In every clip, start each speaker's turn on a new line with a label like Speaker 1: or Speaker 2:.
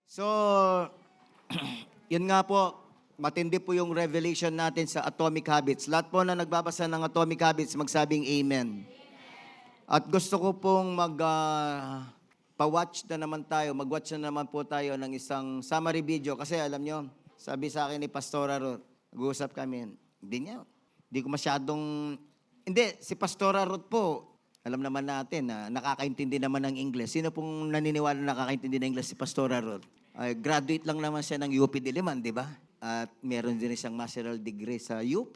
Speaker 1: So, yun nga po, matindi po yung revelation natin sa Atomic Habits. Lahat po na nagbabasa ng Atomic Habits, magsabing Amen. At gusto ko pong pa-watch na naman tayo, mag-watch na naman po tayo ng isang summary video. Kasi alam nyo, sabi sa akin ni Pastora Ruth, nag-uusap kami, hindi ko masyadong, hindi, si Pastora Ruth po, alam naman natin na nakakaintindi naman ng English. Sino pong naniniwala na nakakaintindi ng English si Pastora Ruth? Graduate lang naman siya ng UP Diliman, di ba? At meron din siyang master's degree sa UP.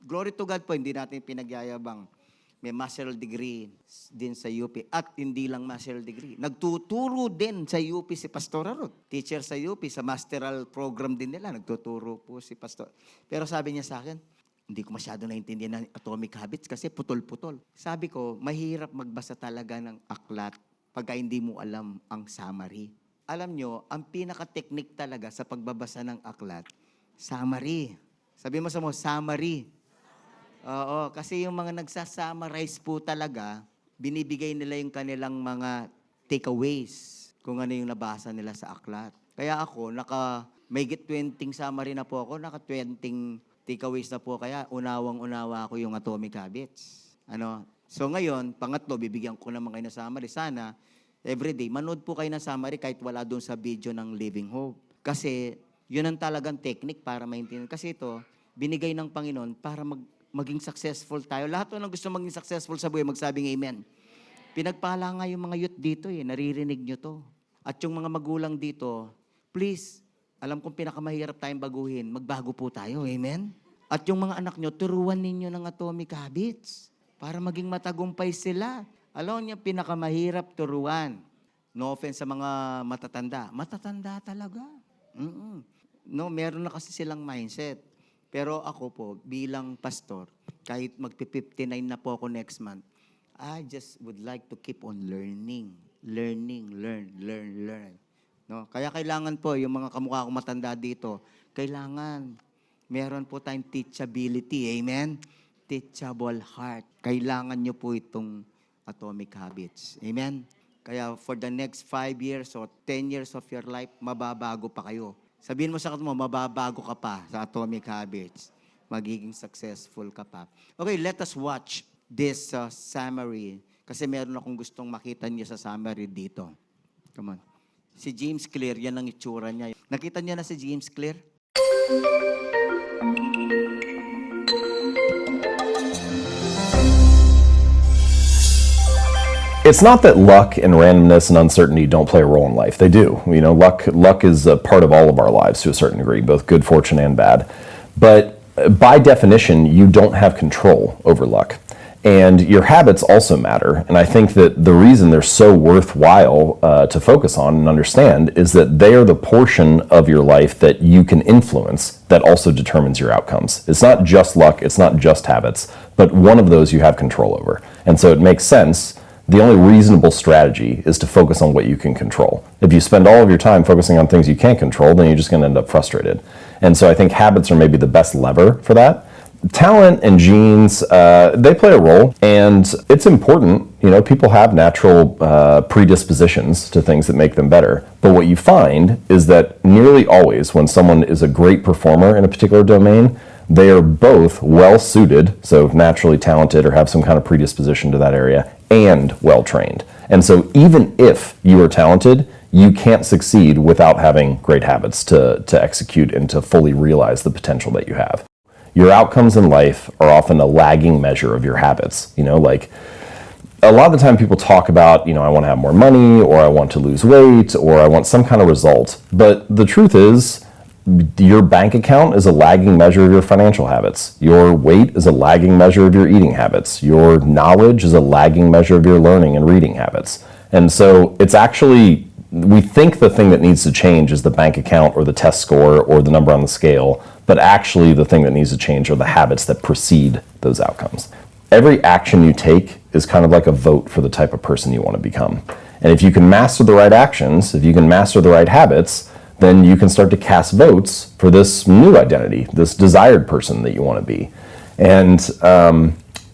Speaker 1: Glory to God po, hindi natin pinagyayabang. May master's degree din sa UP. At hindi lang master's degree. Nagtuturo din sa UP si Pastora Ruth. Teacher sa UP, sa masteral program din nila. Nagtuturo po si Pastor. Pero sabi niya sa akin, hindi ko masyado naintindihan ng Atomic Habits kasi putol-putol. Sabi ko, mahirap magbasa talaga ng aklat pagka hindi mo alam ang summary. Alam nyo, ang pinaka-technique talaga sa pagbabasa ng aklat, summary. Sabi mo summary. Oo, kasi yung mga nagsasummarize po talaga, binibigay nila yung kanilang mga takeaways kung ano yung nabasa nila sa aklat. Kaya ako, may 20 summary na po ako, 20 takeaways na po, kaya unawang-unawa ko yung Atomic Habits. So ngayon, pangatlo, bibigyan ko naman kayo ng summary. Sana, everyday, manood po kayo ng summary kahit wala doon sa video ng Living Hope. Kasi, yun ang talagang technique para maintindihan. Kasi ito, binigay ng Panginoon para maging successful tayo. Lahat ng gusto maging successful sa buhay, magsabing Amen. Pinagpala nga yung mga youth dito naririnig nyo to. At yung mga magulang dito, please, alam kong pinakamahirap tayong baguhin, magbago po tayo, amen? At yung mga anak nyo, turuan ninyo ng Atomic Habits para maging matagumpay sila. Alam niyo, pinakamahirap turuan. No offense sa mga matatanda. Matatanda talaga. No, meron na kasi silang mindset. Pero ako po, bilang pastor, kahit magpi-59 na po ako next month, I just would like to keep on learning. Learn. No? Kaya kailangan po, yung mga kamukha kong matanda dito, kailangan meron po tayong teachability. Amen? Teachable heart. Kailangan nyo po itong Atomic Habits. Amen? Kaya for the next 5 years or 10 years of your life, mababago pa kayo. Sabihin mo sa kanila mo, mababago ka pa sa Atomic Habits. Magiging successful ka pa. Okay, let us watch this summary. Kasi meron akong gustong makita niyo sa summary dito. Come on. Si James Clear, yan ang itsura niya. Nakita niyo na si James Clear?
Speaker 2: It's not that luck and randomness and uncertainty don't play a role in life. They do. You know, luck is a part of all of our lives to a certain degree, both good fortune and bad. But by definition, you don't have control over luck. And your habits also matter. And I think that the reason they're so worthwhile to focus on and understand is that they are the portion of your life that you can influence that also determines your outcomes. It's not just luck, it's not just habits, but one of those you have control over. And so it makes sense. The only reasonable strategy is to focus on what you can control. If you spend all of your time focusing on things you can't control, then you're just going to end up frustrated. And so I think habits are maybe the best lever for that. Talent and genes, they play a role, and it's important. You know, people have natural predispositions to things that make them better. But what you find is that nearly always when someone is a great performer in a particular domain, they are both well-suited, so naturally talented or have some kind of predisposition to that area, and well-trained. And so even if you are talented, you can't succeed without having great habits to execute and to fully realize the potential that you have. Your outcomes in life are often a lagging measure of your habits. You know, like a lot of the time people talk about, I want to have more money, or I want to lose weight, or I want some kind of result. But the truth is, your bank account is a lagging measure of your financial habits. Your weight is a lagging measure of your eating habits. Your knowledge is a lagging measure of your learning and reading habits. And so it's actually, we think the thing that needs to change is the bank account or the test score or the number on the scale, but actually the thing that needs to change are the habits that precede those outcomes. Every action you take is kind of like a vote for the type of person you want to become. And if you can master the right actions, if you can master the right habits, then you can start to cast votes for this new identity, this desired person that you want to be. And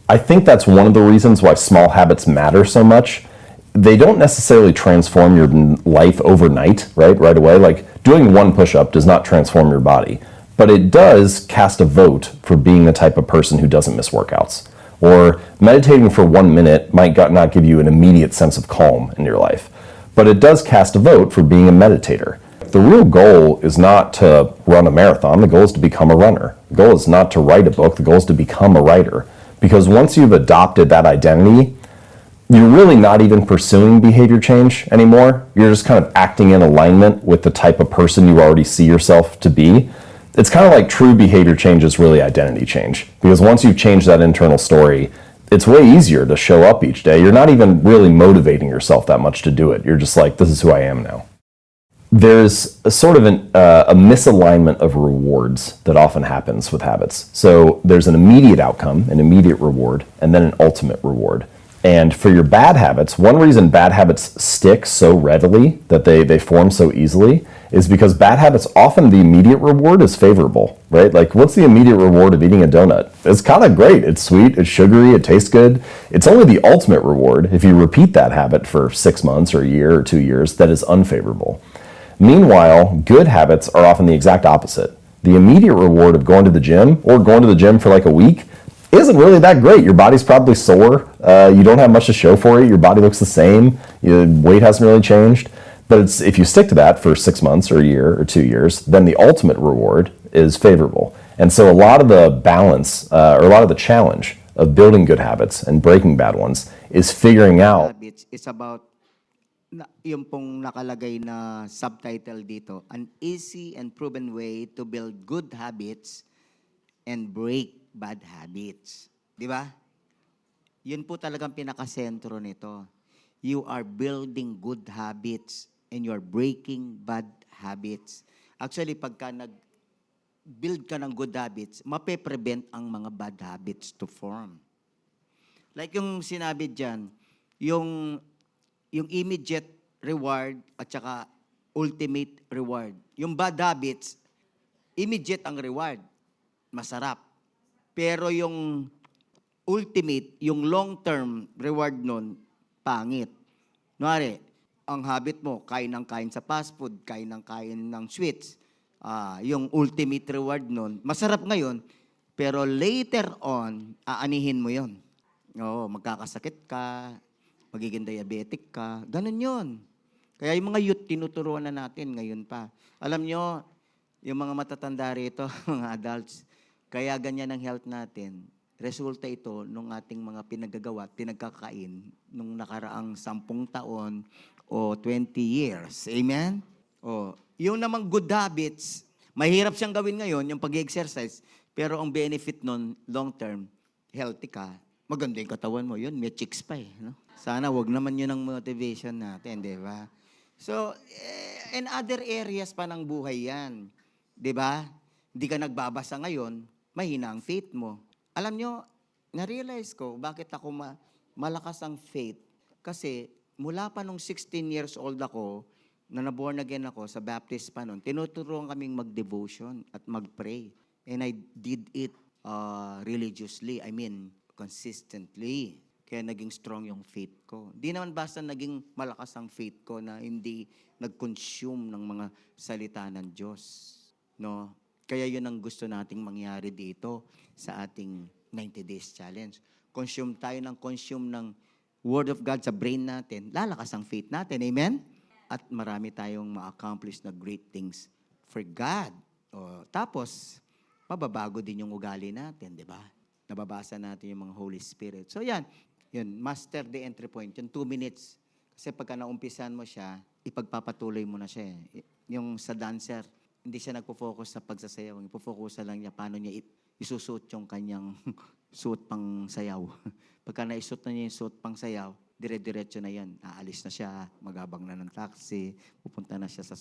Speaker 2: I think that's one of the reasons why small habits matter so much they don't necessarily transform your life overnight, right away. Like doing one push-up does not transform your body, but it does cast a vote for being the type of person who doesn't miss workouts. Or meditating for 1 minute might not give you an immediate sense of calm in your life, but it does cast a vote for being a meditator. The real goal is not to run a marathon. The goal is to become a runner. The goal is not to write a book. The goal is to become a writer. Because once you've adopted that identity, you're really not even pursuing behavior change anymore. You're just kind of acting in alignment with the type of person you already see yourself to be. It's kind of like true behavior change is really identity change. Because once you've changed that internal story, it's way easier to show up each day. You're not even really motivating yourself that much to do it. You're just like, this is who I am now. There's a sort of a misalignment of rewards that often happens with habits. So there's an immediate outcome, an immediate reward, and then an ultimate reward. And for your bad habits, one reason bad habits stick so readily, that they form so easily, is because bad habits, often the immediate reward is favorable, right? Like, what's the immediate reward of eating a donut? It's kind of great. It's sweet, it's sugary, it tastes good. It's only the ultimate reward, if you repeat that habit for 6 months or a year or 2 years, that is unfavorable. Meanwhile, good habits are often the exact opposite. The immediate reward of going to the gym, or going to the gym for like a week, isn't really that great. Your body's probably sore. You don't have much to show for it. Your body looks the same. Your weight hasn't really changed. But if you stick to that for 6 months or a year or 2 years, then the ultimate reward is favorable. And so a lot of the balance, or a lot of the challenge of building good habits and breaking bad ones is figuring out.
Speaker 1: Habits is about yung pong nakalagay na subtitle dito, an easy and proven way to build good habits and break bad habits. Di ba? Yun po talagang pinakasentro nito. You are building good habits and you are breaking bad habits. Actually, pagka nag-build ka ng good habits, mape-prevent ang mga bad habits to form. Like yung sinabi dyan, yung immediate reward at saka ultimate reward. Yung bad habits, immediate ang reward. Masarap. Pero yung ultimate, yung long-term reward nun, pangit. Nuwari, ang habit mo, kain ng kain sa fast food, kain ng sweets. Yung ultimate reward nun, masarap ngayon, pero later on, aanihin mo yon. Oo, magkakasakit ka, magiging diabetic ka, ganun yun. Kaya yung mga youth, tinuturuan na natin ngayon pa. Alam nyo, yung mga matatanda rito, mga adults, kaya ganyan ang health natin. Resulta ito nung ating mga pinagagawa, pinagkakain nung nakaraang 10 taon o 20 years. Amen? O, yung namang good habits, mahirap siyang gawin ngayon, yung pag-exercise, pero ang benefit nun, long term, healthy ka, maganda yung katawan mo, yun, may chicks pa eh. No? Sana wag naman yun ang motivation natin, di ba? So, in other areas pa ng buhay yan. Di ba? Hindi ka nagbabasa ngayon, mahina ang faith mo. Alam nyo, na-realize ko, bakit ako malakas ang faith? Kasi mula pa nung 16 years old ako, na naborn again ako sa Baptist pa noon, tinuturuan kaming mag-devotion at mag-pray. And I did it religiously, consistently. Kaya naging strong yung faith ko. Di naman basta naging malakas ang faith ko na hindi nag-consume ng mga salita ng Diyos. No? Kaya yun ang gusto nating mangyari dito sa ating 90 Days Challenge. Consume tayo ng Word of God sa brain natin. Lalakas ang faith natin. Amen? At marami tayong ma-accomplish na great things for God. Tapos, mababago din yung ugali natin, di ba? Nababasa natin yung mga Holy Spirit. So yan, master the entry point. Yung 2 minutes. Kasi pagka naumpisan mo siya, ipagpapatuloy mo na siya. Yung sa dancer, hindi siya nagpo-focus sa pagsasayaw. Ipo-focus lang niya paano niya isusuot yung kanyang suot pang sayaw. Pagka naisuot na niya yung suot pang sayaw, dire-diretso na yan. Aalis na siya, magabang na ng taxi, pupunta na siya sa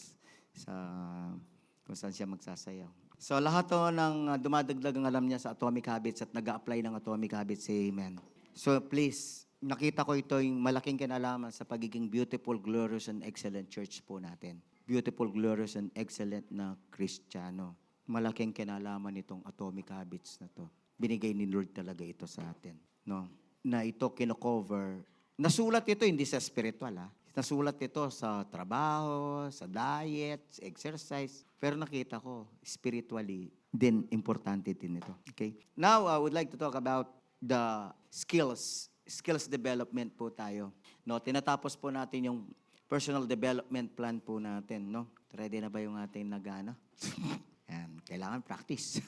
Speaker 1: kung saan siya magsasayaw. So lahat to ng dumadagdag ang alam niya sa Atomic Habits at nag-a-apply ng Atomic Habits, say amen. So please, nakita ko ito yung malaking kinalaman sa pagiging beautiful, glorious, and excellent church po natin. Beautiful, glorious, and excellent na Kristiyano. Malaking kinalaman itong Atomic Habits na to. Binigay ni Lord talaga ito sa atin. No? Na ito kino-cover Nasulat ito hindi sa spiritual, Nasulat ito sa trabaho, sa diet, sa exercise. Pero nakita ko, spiritually, din importante din ito. Okay? Now, I would like to talk about the skills. Skills development po tayo. No, tinatapos po natin yung personal development plan po natin, no? Ready na ba yung ating nagana? Yan, kailangan practice.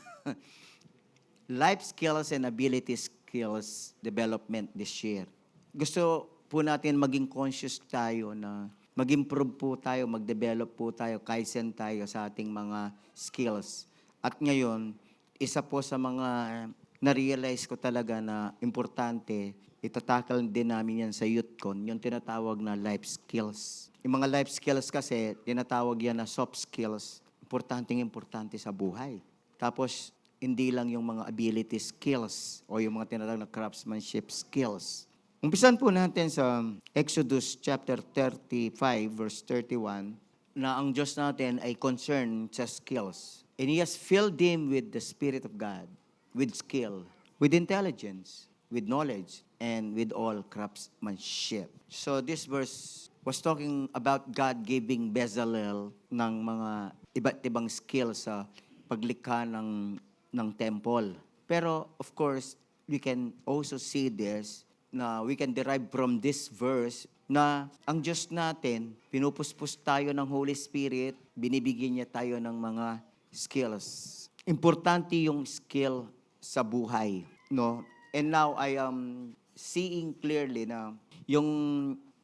Speaker 1: Life skills and ability skills development this year. Gusto po natin maging conscious tayo na mag-improve po tayo, mag-develop po tayo, kaizen tayo sa ating mga skills. At ngayon, isa po sa mga na-realize ko talaga na importante, itatakal din namin yan sa YouthCon, yung tinatawag na life skills. Yung mga life skills kasi, tinatawag yan na soft skills. Importante sa buhay. Tapos, hindi lang yung mga ability skills o yung mga tinatawag na craftsmanship skills. Umpisan po natin sa Exodus chapter 35, verse 31, na ang Diyos natin ay concerned sa skills. And He has filled him with the Spirit of God, with skill, with intelligence, with knowledge, and with all craftsmanship. So this verse was talking about God giving Bezalel ng mga iba't ibang skills sa paglikha ng temple. Pero of course, we can also see this na we can derive from this verse na ang Diyos natin, pinupuspos tayo ng Holy Spirit, binibigyan niya tayo ng mga skills. Importante yung skill sa buhay, no? And now I am seeing clearly na yung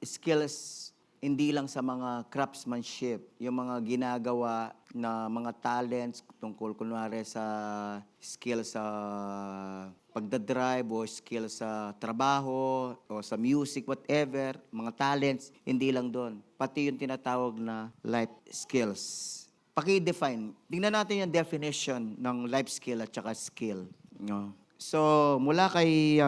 Speaker 1: skills hindi lang sa mga craftsmanship, yung mga ginagawa na mga talents tungkol kunwari sa skill sa pagdadrive o skill sa trabaho o sa music, whatever, mga talents, hindi lang doon. Pati yung tinatawag na life skills. Paki-define. Tingnan natin yung definition ng life skill at saka skill. No? So, mula kay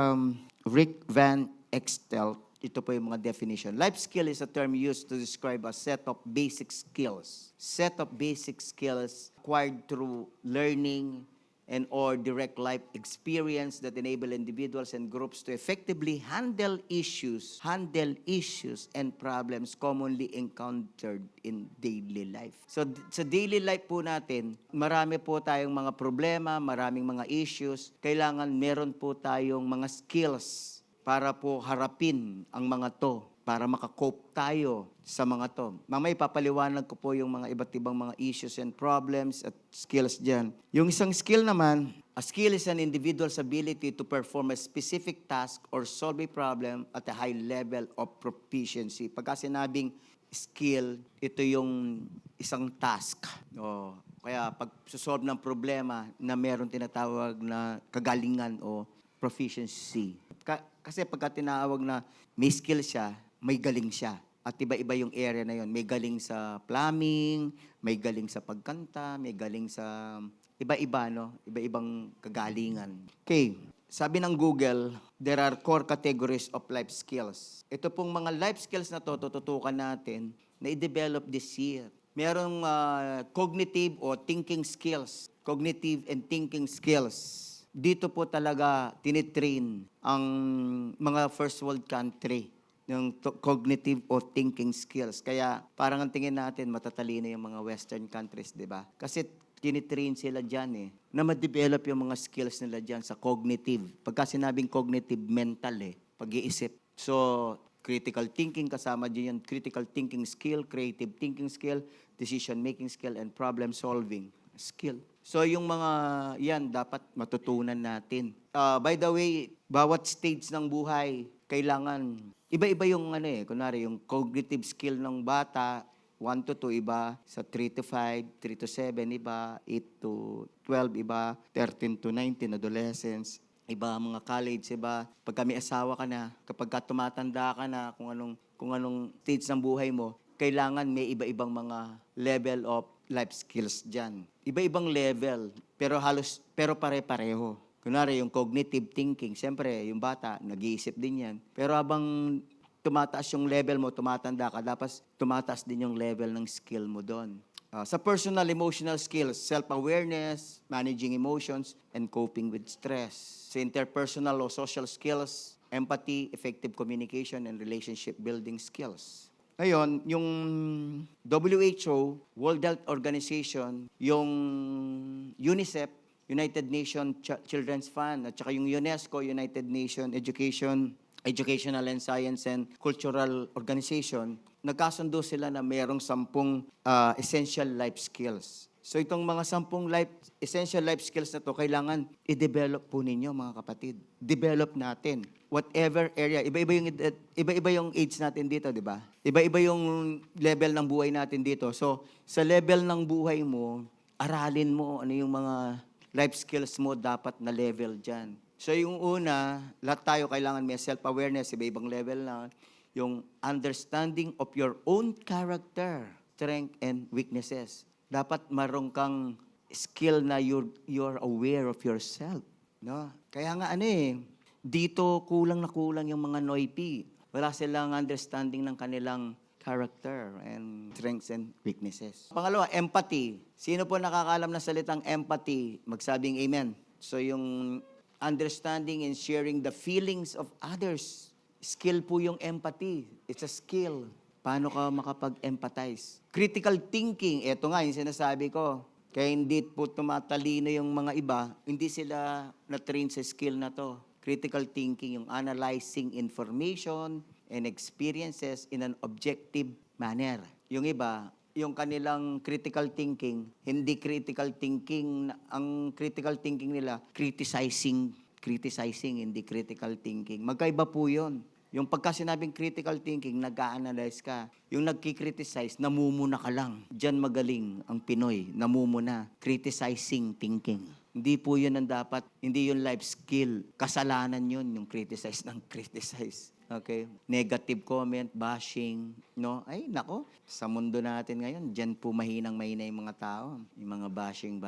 Speaker 1: Rick Van Extelt, ito po yung mga definition. Life skill is a term used to describe a set of basic skills. Set of basic skills acquired through learning and or direct life experience that enable individuals and groups to effectively handle issues and problems commonly encountered in daily life. So sa daily life po natin, marami po tayong mga problema, maraming mga issues. Kailangan meron po tayong mga skills para po harapin ang mga to, para makakope tayo sa mga to. Mamaya papaliwanag ko po yung mga iba't ibang mga issues and problems at skills dyan. Yung isang skill naman, a skill is an individual's ability to perform a specific task or solve a problem at a high level of proficiency. Pagka sinabing skill, ito yung isang task. Kaya pag solve ng problema na meron tinatawag na kagalingan o proficiency. Kasi pagka tinawag na may skill siya, may galing siya. At iba-iba yung area na yon. May galing sa plumbing, may galing sa pagkanta, may galing sa iba-iba, no? Iba-ibang kagalingan. Okay, sabi ng Google, there are core categories of life skills. Ito pong mga life skills na to, tututukan natin na i-develop this year. Merong cognitive o thinking skills. Cognitive and thinking skills. Dito po talaga tinitrain ang mga first world country ng cognitive o thinking skills. Kaya parang ang tingin natin matatalino yung mga western countries, di ba? Kasi tinitrain sila dyan na ma-develop yung mga skills nila dyan sa cognitive. Pagka sinabing cognitive, mental pag-iisip. So, critical thinking, kasama dyan yung critical thinking skill, creative thinking skill, decision-making skill, and problem-solving skill. So yung mga yan dapat matutunan natin. By the way, bawat stage ng buhay, kailangan, iba-iba yung kunwari yung cognitive skill ng bata, 1 to 2, iba, sa 3 to 5, 3 to 7, iba, 8 to 12, iba, 13 to 19, adolescence, iba, mga college, iba. Pag may asawa ka na, kapag tumatanda ka na, kung anong stage ng buhay mo, kailangan may iba-ibang mga level of life skills dyan. Iba-ibang level, pero pare-pareho. Kunwari, yung cognitive thinking, siyempre, yung bata, nag-iisip din yan. Pero habang tumataas yung level mo, tumatanda ka, dapat tumataas din yung level ng skill mo doon. Sa personal emotional skills, self-awareness, managing emotions, and coping with stress. Sa interpersonal o social skills, empathy, effective communication, and relationship building skills. Ngayon, yung WHO, World Health Organization, yung UNICEF, United Nations Children's Fund, at saka yung UNESCO, United Nations Educational and Science and Cultural Organization, nagkasundo sila na mayroong 10 essential life skills. So itong mga 10 essential life skills na to, kailangan i-develop po ninyo, mga kapatid. Develop natin. Whatever area, iba-iba yung age natin dito, di ba? Iba-iba yung level ng buhay natin dito. So sa level ng buhay mo, aralin mo ano yung mga life skills mo dapat na level dyan. So yung una, lahat tayo kailangan may self-awareness, iba-ibang level na, yung understanding of your own character, strength, and weaknesses. Dapat marong kang skill na you're aware of yourself. No? Kaya nga dito kulang na kulang yung mga Noipi. Wala silang understanding ng kanilang character and strengths and weaknesses. Pangalawa, empathy. Sino po nakakaalam na salitang empathy? Magsabing amen. So yung understanding and sharing the feelings of others. Skill po yung empathy. It's a skill. Paano ka makapag-empathize? Critical thinking, eto nga yung sinasabi ko. Kaya hindi po tumatalino yung mga iba, hindi sila na-train sa skill na to. Critical thinking, yung analyzing information and experiences in an objective manner. Yung iba, yung kanilang critical thinking, hindi critical thinking, ang critical thinking nila, criticizing, hindi critical thinking. Magkaiba po yun. Yung pagka sinabing critical thinking, nag-a-analyze ka. Yung nagki-criticize, namumuna ka lang. Diyan magaling ang Pinoy, namumuna. Criticizing thinking. Hindi po yun ang dapat, hindi yun life skill. Kasalanan yun, yung criticize ng criticize. Okay? Negative comment, bashing, no? Ay, nako, sa mundo natin ngayon, diyan po mahinang-mahina yung mga tao. Yung mga bashing,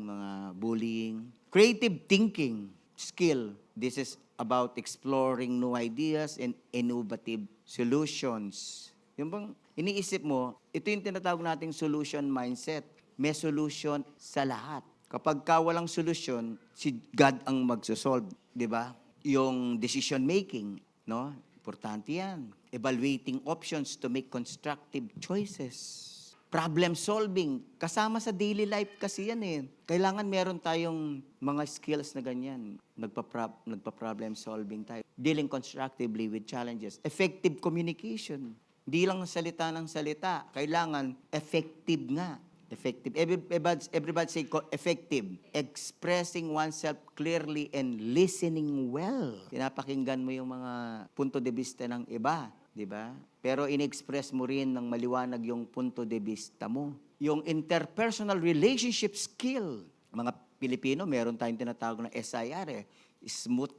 Speaker 1: mga bullying. Creative thinking, skill. This is about exploring new ideas and innovative solutions. Yung bang iniisip mo, ito yung tinatawag nating solution mindset. May solution sa lahat. Kapag ka walang solution, si God ang magsosolve, di ba? Yung decision making, no? Importante yan. Evaluating options to make constructive choices. Problem solving, kasama sa daily life kasi yan Kailangan meron tayong mga skills na ganyan. Nagpa-problem solving tayo. Dealing constructively with challenges. Effective communication. Di lang salita ng salita. Kailangan effective nga. Effective. Everybody say effective. Expressing oneself clearly and listening well. Pinapakinggan mo yung mga punto de vista ng iba. Di ba? Pero in-express mo rin ng maliwanag yung punto de vista mo. Yung interpersonal relationship skill. Mga Pilipino, meron tayong tinatawag na SIR Smooth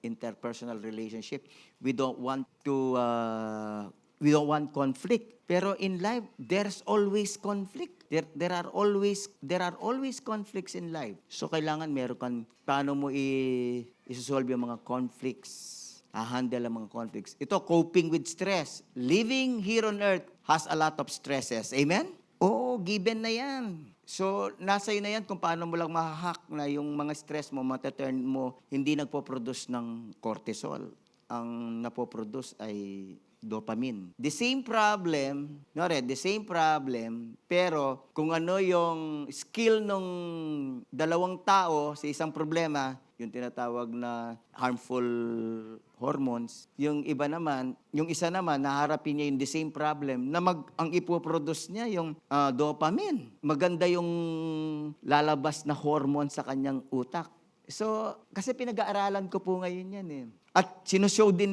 Speaker 1: interpersonal relationship. We don't want conflict. Pero in life, there's always conflict. There are always conflicts in life. So kailangan meron kang paano mo i-solve yung mga conflicts. Handle ang mga conflicts. Ito, coping with stress. Living here on earth has a lot of stresses. Amen? Oo, given na yan. So, nasa iyo na yan kung paano mo lang mahahack na yung mga stress mo, mataturn mo, hindi nagpo-produce ng cortisol. Ang napoproduce ay dopamine. The same problem, pero kung ano yung skill ng dalawang tao sa isang problema, yung tinatawag na harmful hormones, yung isa naman, naharapin niya yung the same problem, na ang ipoproduce niya yung dopamine. Maganda yung lalabas na hormone sa kanyang utak. So, kasi pinag-aaralan ko po ngayon yan At sinushow din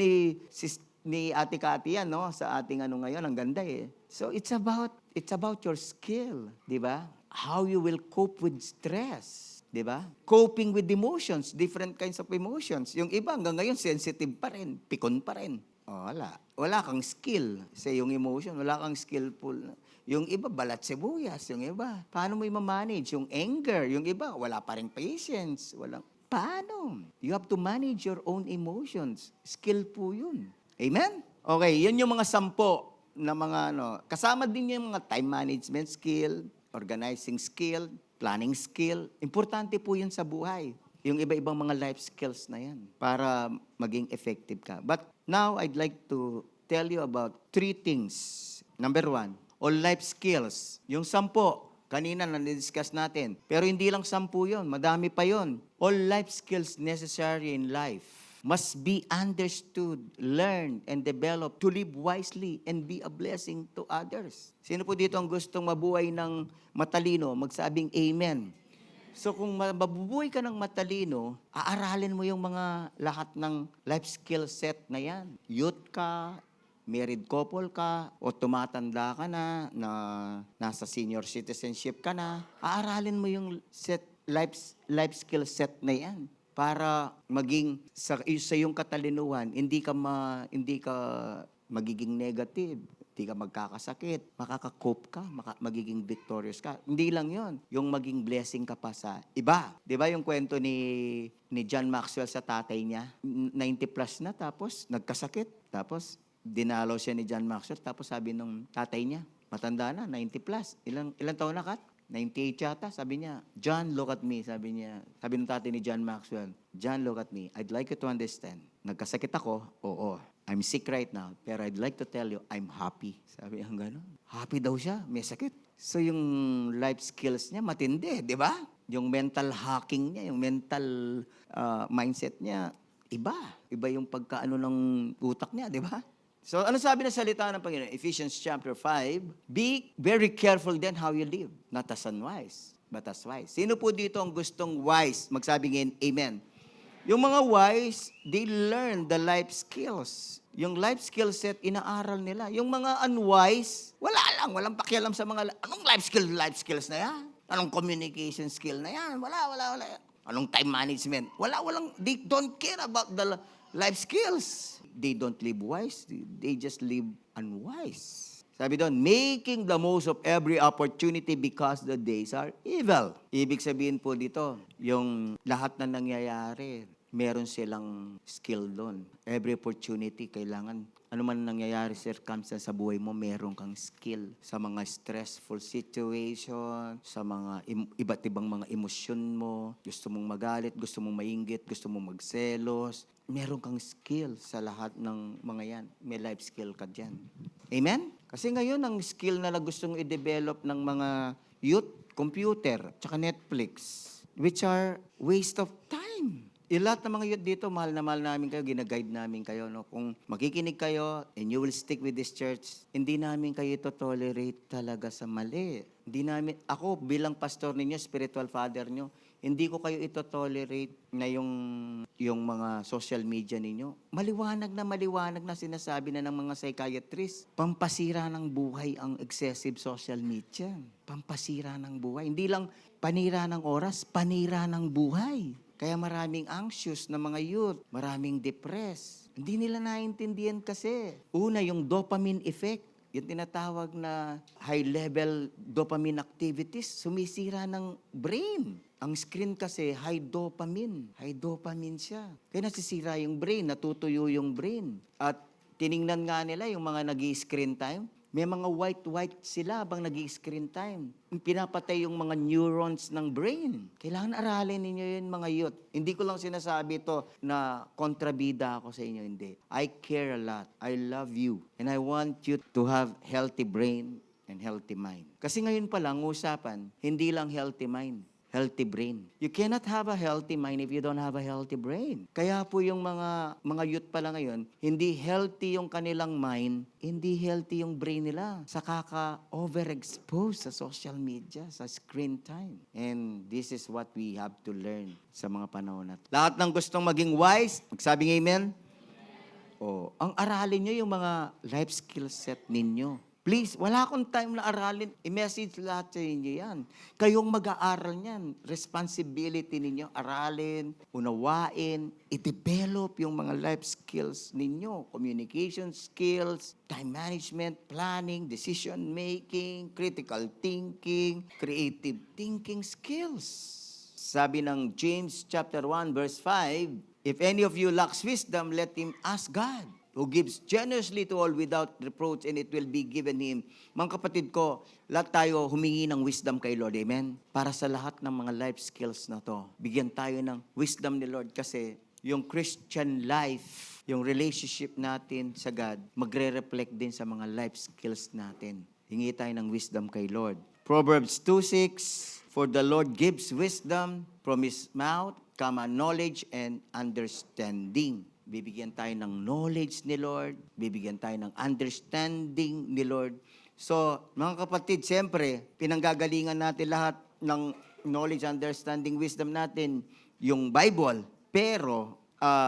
Speaker 1: ni Ate Cathy yan, sa ating ngayon, ang ganda So, it's about your skill, di ba? How you will cope with stress. Di ba? Coping with emotions, different kinds of emotions. Yung iba hanggang ngayon sensitive pa rin, pikon pa rin. Wala. Wala kang skill sa yung emotion, wala kang skillful. Yung iba balat sibuyas, yung iba paano mo i-manage yung anger, yung iba wala pa ring patience, paano? You have to manage your own emotions. Skill po 'yun. Amen? Okay, 'yun yung mga 10 na mga kasama din yung mga time management skill, organizing skill, planning skill. Importante po yun sa buhay. yung iba-ibang mga life skills na yan para maging effective ka. But now, I'd like to tell you about 3 things. Number 1, all life skills. Yung 10, kanina na-discuss natin. Pero hindi lang 10 yon, madami pa yon. All life skills necessary in life must be understood, learned, and developed to live wisely and be a blessing to others. Sino po dito ang gustong mabuhay ng matalino? Magsabing amen. So kung mabubuhay ka ng matalino, aaralin mo yung mga lahat ng life skill set na yan. Youth ka, married couple ka, o tumatanda ka na nasa senior citizenship ka na, aaralin mo yung life skill set na yan para maging sa iyong katalinuhan, hindi ka magiging negative, hindi ka magkakasakit, makaka-cope ka, magiging victorious ka. Hindi lang yon, yung maging blessing ka pa sa iba. Di ba yung kwento ni John Maxwell sa tatay niya? 90 plus na, tapos nagkasakit. Tapos dinalaw siya ni John Maxwell, tapos sabi nung tatay niya, matanda na, 90 plus. Ilang taon na, Kat? 98 yata, sabi niya, John, look at me, sabi ng tatay ni John Maxwell, John, look at me, I'd like you to understand, nagkasakit ako, oo, I'm sick right now, pero I'd like to tell you, I'm happy. Sabi niya, gano'n. Happy daw siya, may sakit. So yung life skills niya, matindi, di ba? Yung mental hacking niya, yung mental mindset niya, iba. Iba yung pagkaano ng utak niya, di ba? So, ano sabi ng salita ng Panginoon? Ephesians chapter 5, be very careful then how you live, not as unwise, but as wise. Sino po dito ang gustong wise? Magsabing amen. Yung mga wise, they learn the life skills. Yung life skill set, inaaral nila. Yung mga unwise, walang pakialam sa mga, anong life skills na yan? Anong communication skill na yan? Wala. Anong time management? They don't care about the life skills. They don't live wise. They just live unwise. Sabi doon, making the most of every opportunity because the days are evil. Ibig sabihin po dito, yung lahat na nangyayari, meron silang skill doon. Every opportunity, kailangan, ano man nangyayari, circumstance sa buhay mo, meron kang skill sa mga stressful situation, sa mga iba't ibang mga emosyon mo, gusto mong magalit, gusto mong mainggit, gusto mong magselos, meron kang skill sa lahat ng mga yan. May life skill ka dyan. Amen? Kasi ngayon, ang skill na gustong i-develop ng mga youth, computer, tsaka Netflix, which are waste of time. Lahat ng mga youth dito, mahal na mahal namin kayo, ginaguide namin kayo. No? Kung makikinig kayo and you will stick with this church, hindi namin kayo to-tolerate talaga sa mali. Ako bilang pastor ninyo, spiritual father nyo, hindi ko kayo ito-tolerate na yung mga social media ninyo. Maliwanag na sinasabi na ng mga psychiatrists. Pampasira ng buhay ang excessive social media. Pampasira ng buhay. Hindi lang panira ng oras, panira ng buhay. Kaya maraming anxious na mga youth, maraming depressed. Hindi nila naintindihan kasi. Una, yung dopamine effect. Yung tinatawag na high-level dopamine activities, sumisira ng brain. Ang screen kasi, high dopamine. High dopamine siya. Kaya nasisira yung brain, natutuyo yung brain. At tiningnan nga nila yung mga nag-i-screen time, may mga white sila habang nag-i-screen time. Pinapatay yung mga neurons ng brain. Kailangan aralin ninyo yun, mga youth. Hindi ko lang sinasabi to na kontrabida ako sa inyo, hindi. I care a lot. I love you. And I want you to have healthy brain and healthy mind. Kasi ngayon pa lang, usapan, hindi lang healthy mind, healthy brain. You cannot have a healthy mind if you don't have a healthy brain. Kaya po yung mga youth pala ngayon, hindi healthy yung kanilang mind, hindi healthy yung brain nila sa kaka-overexpose sa social media, sa screen time. And this is what we have to learn sa mga panahon natin. Lahat ng gustong maging wise, magsabing amen? Oh, ang aralin nyo yung mga life skill set ninyo. Please, wala akong time na aralin. I-message lahat sa inyo yan. Kayong mag-aaral niyan. Responsibility ninyo, aralin, unawain, i-develop yung mga life skills ninyo. Communication skills, time management, planning, decision making, critical thinking, creative thinking skills. Sabi ng James chapter 1 verse 5, if any of you lacks wisdom, let him ask God. who gives generously to all without reproach, and it will be given him. Mga kapatid ko, lahat tayo humingi ng wisdom kay Lord. Amen? Para sa lahat ng mga life skills na to, bigyan tayo ng wisdom ni Lord kasi yung Christian life, yung relationship natin sa God, magre-reflect din sa mga life skills natin. Hingi tayo ng wisdom kay Lord. Proverbs 2:6, for the Lord gives wisdom, from His mouth come a knowledge and understanding. Bibigyan tayo ng knowledge ni Lord, bibigyan tayo ng understanding ni Lord. So, mga kapatid, siyempre, pinanggagalingan natin lahat ng knowledge, understanding, wisdom natin, yung Bible. Pero,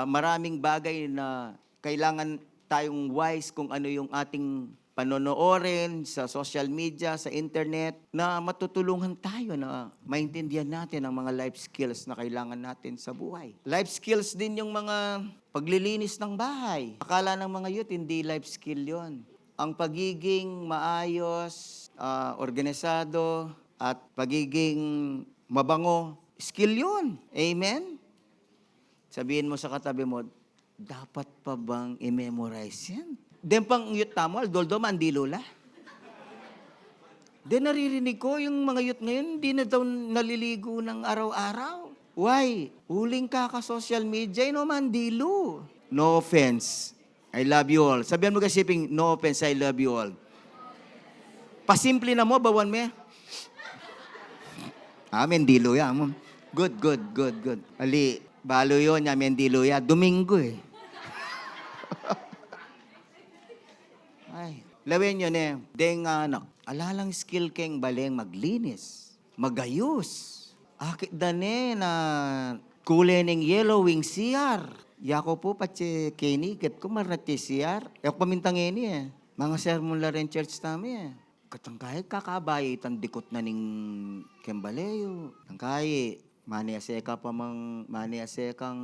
Speaker 1: maraming bagay na kailangan tayong wise kung ano yung ating panonoorin sa social media, sa internet, na matutulungan tayo na maintindihan natin ang mga life skills na kailangan natin sa buhay. Life skills din yung mga paglilinis ng bahay. Akala ng mga youth, hindi life skill yon. Ang pagiging maayos, organisado, at pagiging mabango, skill yun. Amen? Sabihin mo sa katabi mo, dapat pa bang i-memorize yan? Then pang youth tamo, aldoldo mandi lola. Then naririnig ko, yung mga youth ngayon, hindi na daw naliligo ng araw-araw. Why? Huling kaka-social media, mandilo. No offense. I love you all. Sabihan mo kasi, no offense, I love you all. Pasimple na mo, bawan mo. Mendilo ya. Good. Ali, balo yun, mendilo ya. Domingo eh. Ay, lawin yun eh. Deng anak, alalang skill keng baleng maglinis, magayos. Akit dane na kulening yellowing CR. Yako po patsi keniket ko marati CR. Yak pamintang ini eh. Mga sermon la rin church tami eh. Katangkay kakabay tandikot na ning kembaleyo. Tangkay maniaseka pa mang maniasekang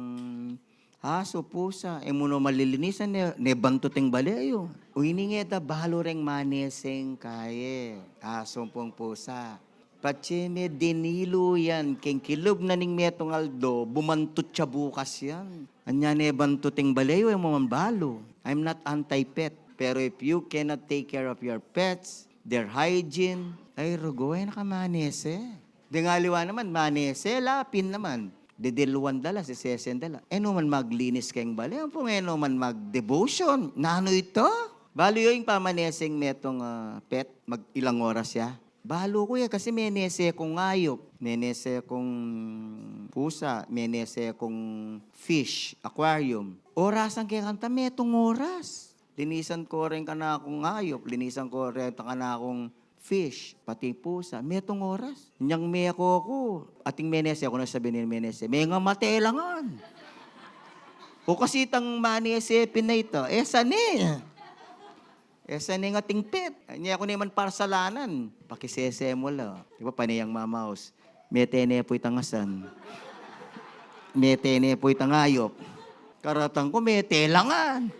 Speaker 1: aso, pusa, muno malilinisan ne bantuting baleyo. Uiningeta bahalo reng maneseng kaye. Aso pong pusa. Patsime dinilo yan, keng kilub na ning metong aldo, bumantut siya bukas yan. Anya ne bantuting baleyo, balo. I'm not anti-pet. Pero if you cannot take care of your pets, their hygiene, ay rugoy na ka manese. Dingaliwa naman, manese, lapin naman. Didiluan dala, si sesen dala. Man maglinis kayong bali. Ang pong man mag-devotion. Nano ito? Balo yung pamaneseng metong pet, mag ilang oras ya. Balo ko ya, kasi menese kong ngayop, menese kong pusa, menese kong fish, aquarium. Orasan kaya kanta, metong oras. Linisan ko rin ka na akong ngayop, linisan ko rin ka na akong fish, pati pusa, metong oras. Nyang meko ko, ating menese, ako na sabihin ni menese, may nga matelangan. O kasi itang manese pinay ito, esa ni nga ting pet. Niya ako naman parsalanan, pakisese mo la. Di ba paniyang mamaos, metene po itangasan, metene po itangayop. Karatang ko, metelangan.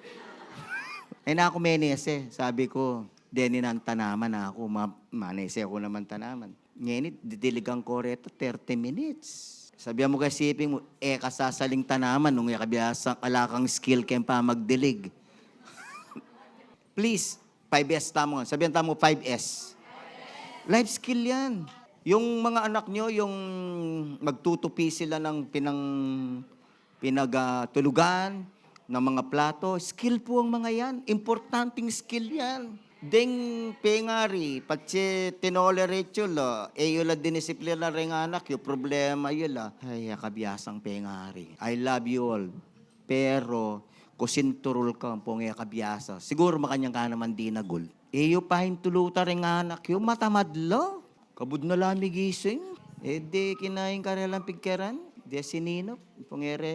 Speaker 1: Ay na ako menese, sabi ko, deninan tanaman ako, manese ako naman tanaman. Ngayon, didiligang ko reto 30 minutes. Sabihan mo kasi isipin mo, kasasaling tanaman, nung yakabiyasang alakang skill kayong pa magdilig. Please, 5S tamo. Sabihan tamo 5S. Life skill yan. Yung mga anak nyo, yung magtutupi sila ng pinagtulugan, ng mga plato, skill po ang mga yan. Importanting skill yan. Deng pengari, patse tinolerate yun la, yun la dinisiplina rin anak, yung problema yun la. Ay, kabiyasang pengari. I love you all. Pero, kusinturul ka ang pong kabiyasa. Siguro makanyang ka naman di nagul. Iyo pahin tuluta rin anak, yung matamadlo. Kabud na lamig gising. Di kinain ka rin lang pigkeran. Di sininop. Pongere,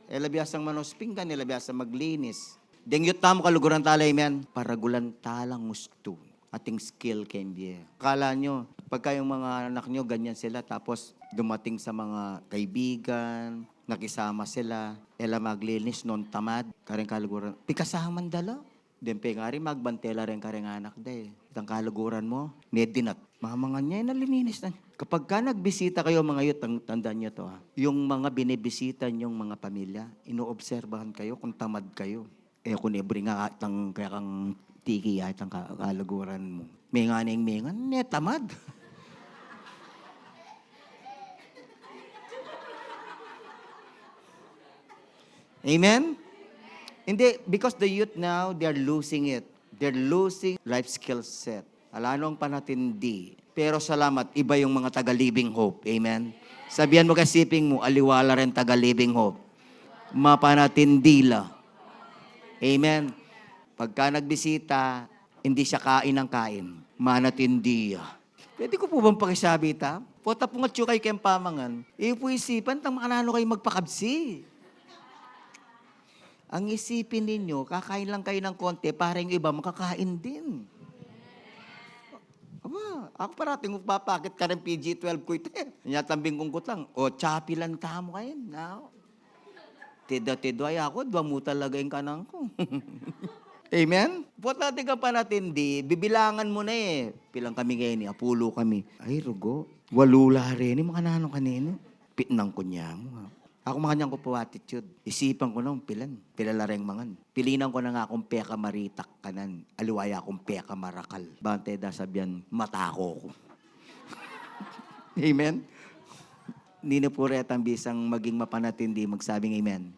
Speaker 1: labiyasang manosping ka, labiyasang maglinis. Dengyot tamo kaluguran talay, men. Paragulan talang gusto. Ating skill can be. Kala nyo, pagka yung mga anak nyo, ganyan sila, tapos dumating sa mga kaibigan, nakisama sila, maglinis, non tamad, karing kaluguran. Pikasahan dala. Dempe nga rin, magbantela rin karing anak day. Itang kaluguran mo, nedinat. Mga niya, nalininis na. Kapag ka nagbisita kayo mga yut, tandaan nyo to yung mga binibisita nyong mga pamilya, inoobserbahan kayo kung tamad kayo. kung ebri nga atang kaya kang tiki atang kalaguran mo. Mengan, tamad. Amen? Hindi, because the youth now, they're losing it. They're losing life skill set. Alanong panatindi. Pero salamat, iba yung mga taga-living hope. Amen? Sabihan mo kasiping mo, aliwala rin taga-living hope. Mapanatindila. Amen? Pagka nagbisita, hindi siya kain ng kain. Manatindiya. Pwede ko po bang pakisabi ta? Pota po nga tiyo kayo kayong pamangan. Po isipan, tang makanano kayo magpakabsi. Ang isipin ninyo, kakain lang kayo ng konti para yung iba makakain din. Aba, ako parating magpapakit ka ng PG-12 ko ito eh. Nyatambing kong kutang. O, chapi lang tamo kayo. Now, tido ay ako, dwa mo talaga yung kanang ko. Amen? Puot natin ka pa natin bibilangan mo na eh. Pilang kami ngayon, apulo kami. Ay, rugo. Walula rin, mga nanong kanino. Pitnang ko niya mo. Ako makanyang ko po attitude. Isipan ko nung pilalareng mangan. Pilinan ko na nga akong peka maritak kanan. Aliwaya akong peka marakal. Bante da sabihan, matako ko. Amen? Hindi na po retang bisang maging mapanatindi, magsabing amen.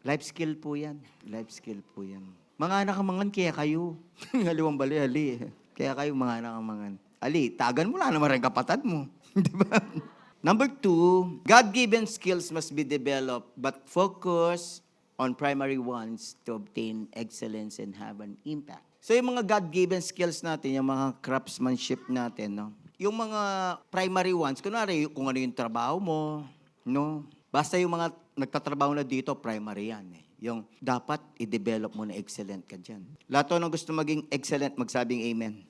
Speaker 1: Life skill po yan. Life skill po yan. Mga anak ang mangan, kaya kayo. Haliwang bali, hali. Kaya kayo, mga anak ang mangan. Ali, tagan mo lang naman rin kapatid mo. Di ba? Number 2, God-given skills must be developed, but focus on primary ones to obtain excellence and have an impact. So yung mga God-given skills natin, yung mga craftsmanship natin, no? Yung mga primary ones, kunwari, kung ano yung trabaho mo, no? Basta yung mga nagtatrabaho na dito, primary yan. Eh. Yung dapat i-develop mo na excellent ka dyan. Lahat ng gusto maging excellent, magsabing amen.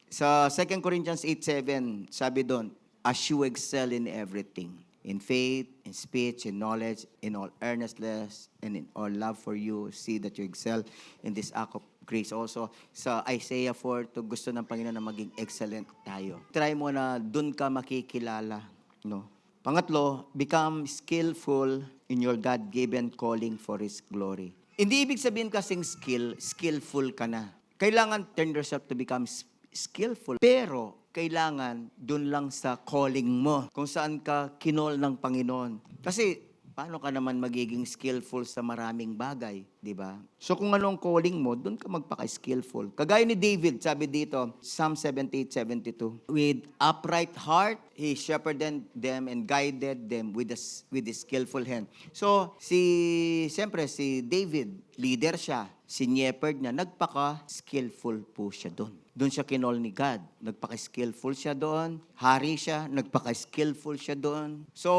Speaker 1: Sa 2 Corinthians 8:7, sabi doon, as you excel in everything, in faith, in speech, in knowledge, in all earnestness, and in all love for you, see that you excel in this act of grace also. Sa Isaiah 4, to gusto ng Panginoon na maging excellent tayo. Try mo na doon ka makikilala. No? Pangatlo, become skillful in your God-given calling for His glory. Hindi ibig sabihin kasing skillful ka na. Kailangan turn yourself to become skillful. Pero, kailangan dun lang sa calling mo. Kung saan ka kinol ng Panginoon. Kasi, paano ka naman magiging skillful sa maraming bagay? Di ba? So, kung anong calling mo, dun ka magpaka-skillful. Kagaya ni David, sabi dito, Psalm 78:72. With upright heart, he shepherded them and guided them with his skillful hand. So, siyempre, si David, leader siya. Si shepherd niya, nagpaka-skillful po siya doon. Doon siya kinol ni God. Nagpaka-skillful siya doon. Hari siya, nagpaka-skillful siya doon. So,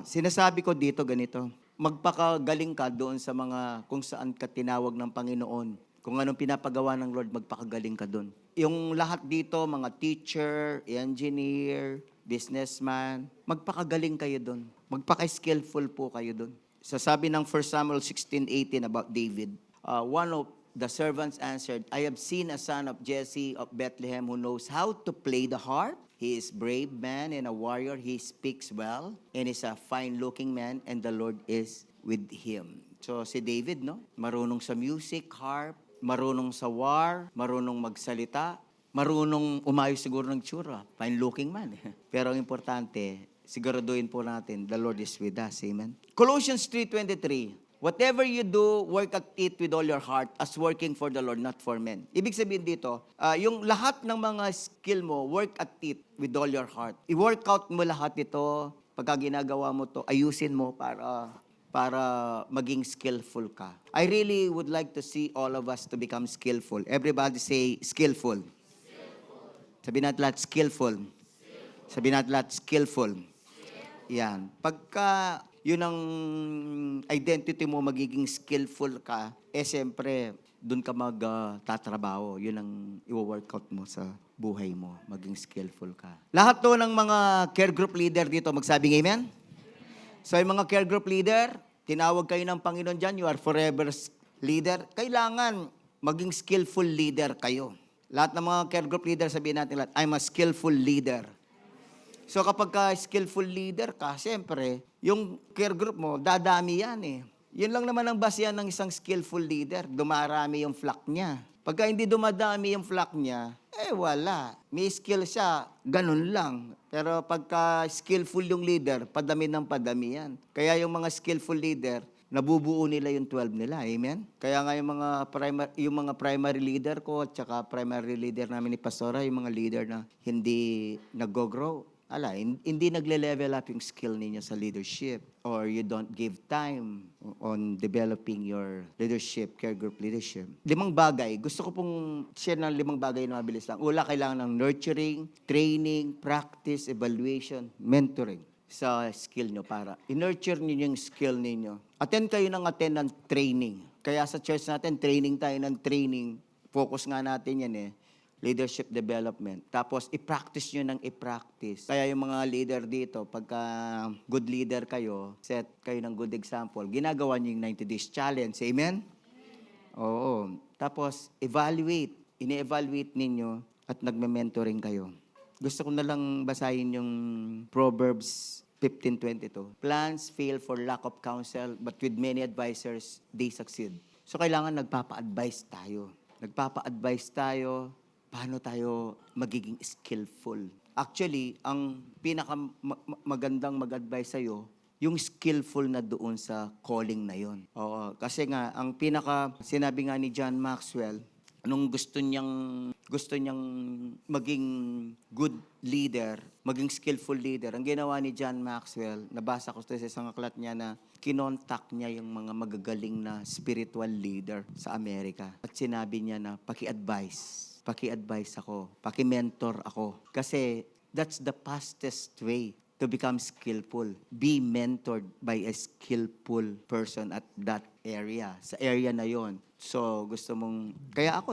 Speaker 1: sinasabi ko dito ganito, magpakagaling ka doon sa mga kung saan ka tinawag ng Panginoon. Kung anong pinapagawa ng Lord, magpakagaling ka doon. Yung lahat dito, mga teacher, engineer, businessman, magpakagaling kayo doon. Magpaka-skillful po kayo doon. Sasabi ng 1 Samuel 16:18 about David, one of the servants answered, I have seen a son of Jesse of Bethlehem who knows how to play the harp. He is a brave man and a warrior. He speaks well and is a fine-looking man, and the Lord is with him. So si David, no? Marunong sa music, harp, marunong sa war, marunong magsalita, marunong umayos siguro ng tsura. Fine-looking man. Pero ang importante, siguraduhin po natin, the Lord is with us. Amen? Colossians 3:23. Whatever you do, work at it with all your heart as working for the Lord, not for men. Ibig sabihin dito, yung lahat ng mga skill mo, work at it with all your heart. I-work out mo lahat ito. Pagka ginagawa mo to, ayusin mo para maging skillful ka. I really would like to see all of us to become skillful. Everybody say, skillful. Sabihin natin lahat, skillful. Sabihin natin lahat, skillful. Yan. Pagka yun ang identity mo, magiging skillful ka, siyempre, doon ka magtatrabaho. Yun ang i-workout mo sa buhay mo, maging skillful ka. Lahat to ng mga care group leader dito, magsabing amen? So yung mga care group leader, tinawag kayo ng Panginoon dyan, you are forever leader. Kailangan maging skillful leader kayo. Lahat ng mga care group leader, sabihin natin lahat, I'm a skillful leader. So kapag ka skillful leader ka, siyempre, yung care group mo, dadami yan eh. Yun lang naman ang basihan ng isang skillful leader. Dumarami yung flock niya. Pagka hindi dumadami yung flock niya, wala. May skill siya, ganun lang. Pero pagka skillful yung leader, padami ng padami yan. Kaya yung mga skillful leader, nabubuo nila yung 12 nila. Amen? Kaya nga yung mga primary leader ko at saka primary leader namin ni Pastora, yung mga leader na hindi nag-grow, hindi nagle-level up yung skill ninyo sa leadership or you don't give time on developing your leadership, care group leadership. 5 bagay. Gusto ko pong share ng 5 bagay na mabilis lang. Una, kailangan ng nurturing, training, practice, evaluation, mentoring sa skill nyo para i-nurture niyo yung skill ninyo. Attend kayo ng training. Kaya sa church natin, training tayo ng training. Focus nga natin yan leadership development. Tapos, i-practice nyo ng i-practice. Kaya yung mga leader dito, pagka good leader kayo, set kayo ng good example, ginagawa nyo yung 90 days challenge. Amen? Oo. Tapos, evaluate. Ine-evaluate ninyo at nagme-mentoring kayo. Gusto ko na lang basahin yung Proverbs 15:22. Plans fail for lack of counsel, but with many advisors, they succeed. So, kailangan nagpapa-advise tayo. Nagpapa-advise tayo, paano tayo magiging skillful. Actually, ang pinakamagandang mag-advise sa'yo, yung skillful na doon sa calling na yon. Oo, kasi nga, ang sinabi nga ni John Maxwell, nung gusto niyang maging good leader, maging skillful leader, ang ginawa ni John Maxwell, nabasa ko sa isang aklat niya na kinontak niya yung mga magagaling na spiritual leader sa Amerika. At sinabi niya na paki-advise ako, paki-mentor ako. Kasi that's the fastest way to become skillful. Be mentored by a skillful person at that area, sa area na yon. So, kaya ako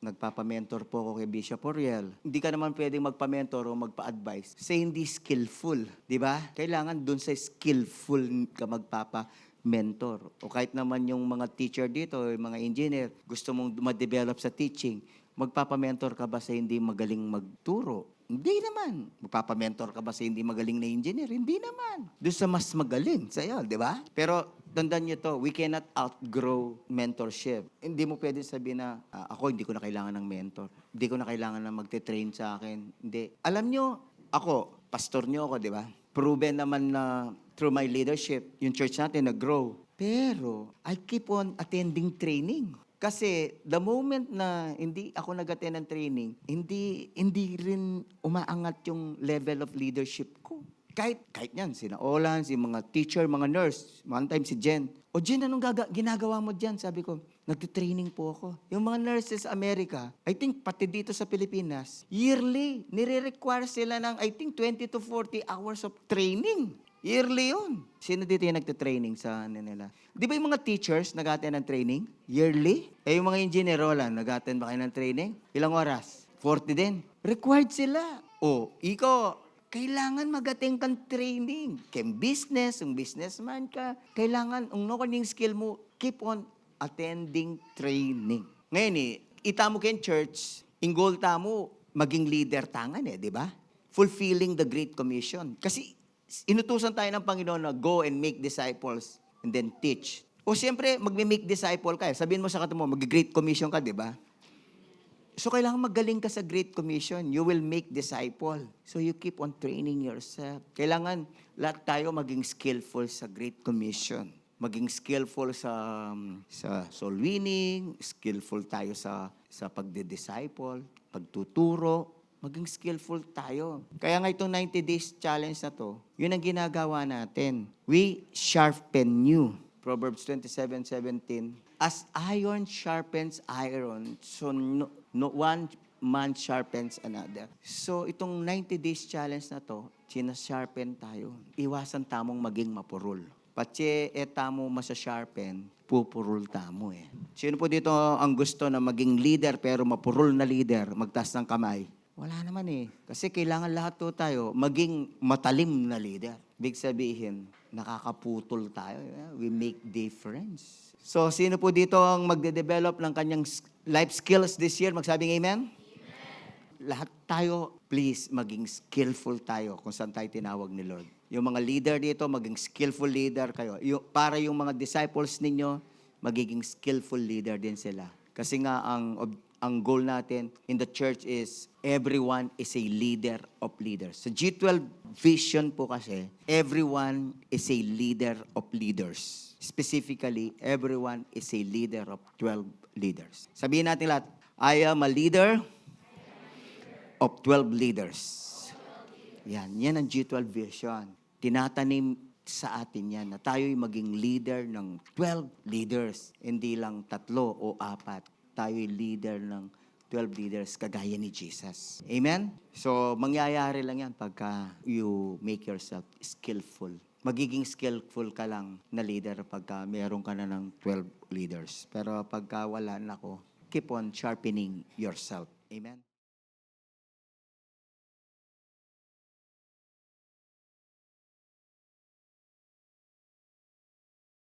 Speaker 1: nagpapa-mentor po ako kay Bishop Oriel. Hindi ka naman pwedeng magpa-mentor o magpa-advise sa hindi skillful, di ba? Kailangan dun sa skillful ka magpapa-mentor. O kahit naman yung mga teacher dito, yung mga engineer, gusto mong ma-develop sa teaching, magpapa-mentor ka ba sa hindi magaling magturo? Hindi naman. Magpapa-mentor ka ba sa hindi magaling na engineer? Hindi naman. Doon sa mas magaling sa'yo, di ba? Pero tandaan nyo to, we cannot outgrow mentorship. Hindi mo pwede sabihin na, ako hindi ko na kailangan ng mentor. Hindi ko na kailangan na magte-train sa akin. Hindi. Alam nyo, ako, pastor nyo ako, di ba? Proven naman na through my leadership, yung church natin nag-grow. Pero, I keep on attending training. Kasi the moment na hindi ako nag-attend ng training, hindi rin umaangat yung level of leadership ko. Kahit yan, sina Olan, si mga teacher, mga nurse, one time si Jen. O Jen, anong ginagawa mo dyan? Sabi ko, nagtitraining po ako. Yung mga nurses sa Amerika, I think pati dito sa Pilipinas, yearly, nire-require sila ng I think 20 to 40 hours of training. Yearly yun. Sino dito yung nagtitraining sa nila? Di ba yung mga teachers nag-attend ng training? Yearly? Yung mga engineer, Roland, nag-attend ba kayo ng training? Ilang oras? 40 din. Required sila. Ikaw, kailangan mag-attend kang training. Kung businessman ka, kailangan, yung skill mo, keep on attending training. Ngayon itamo kayo church, inggoal tamo, maging leader tangan di ba? Fulfilling the Great Commission. Kasi inutusan tayo ng Panginoon na go and make disciples and then teach. O siyempre, magme-make disciple ka. Sabihin mo sa katabi mo, mag-Great Commission ka, di ba? So, kailangan magaling ka sa Great Commission. You will make disciple. So, you keep on training yourself. Kailangan lahat tayo maging skillful sa Great Commission. Maging skillful sa soul winning, skillful tayo sa pagde-disciple, pagtuturo, maging skillful tayo. Kaya nga itong 90 days challenge na to, yun ang ginagawa natin. We sharpen you. Proverbs 27:17. As iron sharpens iron, so no one man sharpens another. So itong 90 days challenge na to, sinasharpen tayo. Iwasan tamong maging mapurol. Patse tamo masasharpen, pupurol tamo Sino po dito ang gusto na maging leader pero mapurol na leader, magtaas ng kamay? Wala naman Kasi kailangan lahat to tayo maging matalim na leader. Big sabihin, nakakaputol tayo. We make difference. So, sino po dito ang magde-develop ng kanyang life skills this year? Magsabing amen? lahat tayo, please, maging skillful tayo kung saan tayo tinawag ni Lord. Yung mga leader dito, maging skillful leader kayo. Para yung mga disciples ninyo, magiging skillful leader din sila. Kasi nga, ang goal natin in the church is everyone is a leader of leaders. Sa G12 vision po kasi, everyone is a leader of leaders. Specifically, everyone is a leader of 12 leaders. Sabihin natin lahat, I am a leader of 12 leaders. Yan ang G12 vision. Tinatanim sa atin yan na tayo'y maging leader ng 12 leaders. Hindi lang 3 o 4. Tayo'y leader ng 12 leaders kagaya ni Jesus. Amen? So, mangyayari lang yan pagka you make yourself skillful. Magiging skillful ka lang na leader pagka meron ka na ng 12 leaders. Pero pagka wala na ko, keep on sharpening yourself. Amen?